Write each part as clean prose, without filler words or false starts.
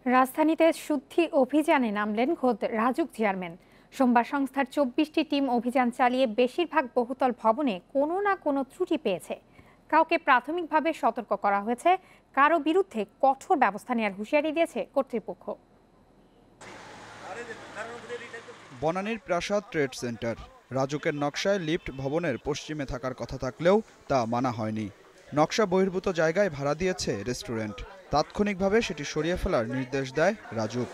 রাজধানীতে শুদ্ধি অভিযানে নামলেন খোদ রাজুক চেয়ারম্যান। সোমবার সংস্থার ২৪টি টিম অভিযান চালিয়ে বেশিরভাগ বহুতল ভবনে কোনো না কোনো ত্রুটি পেয়েছে। কাউকে প্রাথমিকভাবে সতর্ক করা হয়েছে, কারো বিরুদ্ধে কঠোর ব্যবস্থা নেওয়ার হুঁশিয়ারি দিয়েছে কর্তৃপক্ষ। বনানীর প্রাসাদ ট্রেড সেন্টার রাজুকের নকশায় লিফট ভবনের পশ্চিমে থাকার কথা থাকলেও তা মানা হয়নি। নকশা বহির্ভূত জায়গায় ভাড়া দিয়েছে রেস্টুরেন্ট। তাৎক্ষণিকভাবে সেটি সরিয়ে ফেলার নির্দেশ দেয় রাজুক।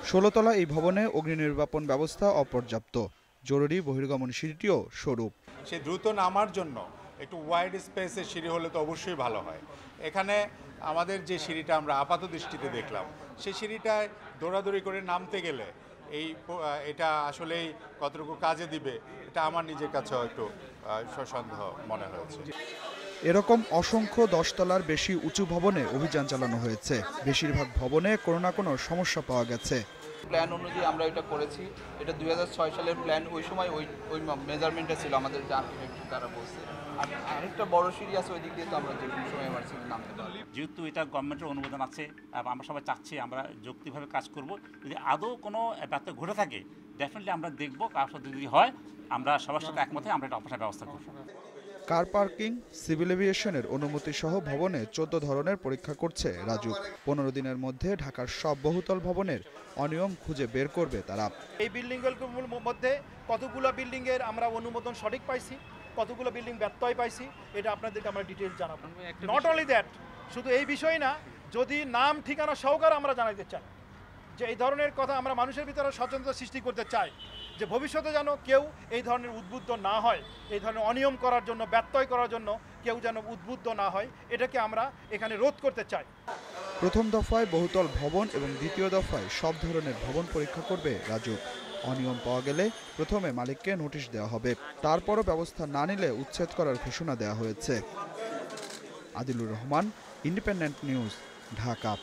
১৬ তলা এই ভবনে অগ্নি নির্বাপন ব্যবস্থা অপর্যাপ্ত, জরুরি বহির্গমন সিঁড়িটিও সরু। সে দ্রুত নামার জন্য একটু ওয়াইড স্পেসের সিঁড়ি হলে তো অবশ্যই ভালো হয়। এখানে আমাদের যে সিঁড়িটা আমরা আপাত দৃষ্টিতে দেখলাম, সেই সিঁড়িটায় দৌড়াদৌড়ি করে নামতে গেলে এটা আসলেই কতটুকু কাজে দিবে, এটা আমার নিজের কাছেও একটু সন্দেহ মনে হয়েছে। এরকম অসংখ্য ১০ তলার বেশি উঁচু ভবনে অভিযান চালানো হয়েছে। বেশিরভাগ ভবনে কোনো না কোনো সমস্যা পাওয়া গেছে। প্ল্যান অনুযায়ী আমরা এটা করেছি। এটা ২০০৬ সালের প্ল্যান। ওই সময় ওই মেজারমেন্টটা ছিল আমাদের যে আর্কিটেক্ট তারা বলছে। আর আরেকটা বড় সিঁড়ি আছে, ওই দিক দিয়ে তো আমরা যে কোনো সময় এমার্জেন্সি নামতে পারি। যেহেতু এটা গভর্নমেন্টের অনুমোদন আছে, আমরা সবাই চাচ্ছি আমরা যৌক্তিকভাবে কাজ করব। যদি আদৌ কোনো ব্যর্থ ঘটে থাকে, ডেফিনেটলি আমরা দেখব। কার সাথে যদি হয়, আমরা সবার সাথে একমতে আমরা এটা অপসারণ ব্যবস্থা করব। কার পার্কিং, সিভিল এভিয়েশনের অনুমতি সহ ভবনে ১৪ ধরনের পরীক্ষা করছে রাজুক। ১৫ দিনের মধ্যে ঢাকার সব বহুতল ভবনের অনিয়ম খুঁজে বের করবে তারা। এই বিল্ডিংগুলোর মধ্যে কতগুলো বিল্ডিংয়ের আমরা অনুমোদন সঠিক পাইছি, কতগুলো বিল্ডিং ব্যত্যয় পাইছি, এটা আপনাদেরকে আমরা ডিটেইলস জানাবো। নট অনলি দ্যাট, শুধু এই বিষয় না, যদি নাম ঠিকানা সহকারে আমরা জানাতে চাই যে এই ধরনের কথা, আমরা মানুষের ভিতরে সচেতনতা সৃষ্টি করতে চাই যে ভবিষ্যতে যেন কেউ এই ধরনের উদ্বুদ্ধ না হয়, এই ধরনের অনিয়ম করার জন্য, ব্যত্যয় করার জন্য কেউ যেন উদ্বুদ্ধ না হয়, এটাকে আমরা এখানে রোধ করতে চাই। প্রথম দফায় বহুতল ভবন এবং দ্বিতীয় দফায় সব ধরনের ভবন পরীক্ষা করবে রাজুক। অনিয়ম পাওয়া গেলে প্রথমে মালিককে নোটিশ দেওয়া হবে, তারপরও ব্যবস্থা না নিলে উচ্ছেদ করার ঘোষণা দেওয়া হয়েছে। Adilur Rahman, independent news, Dhaka.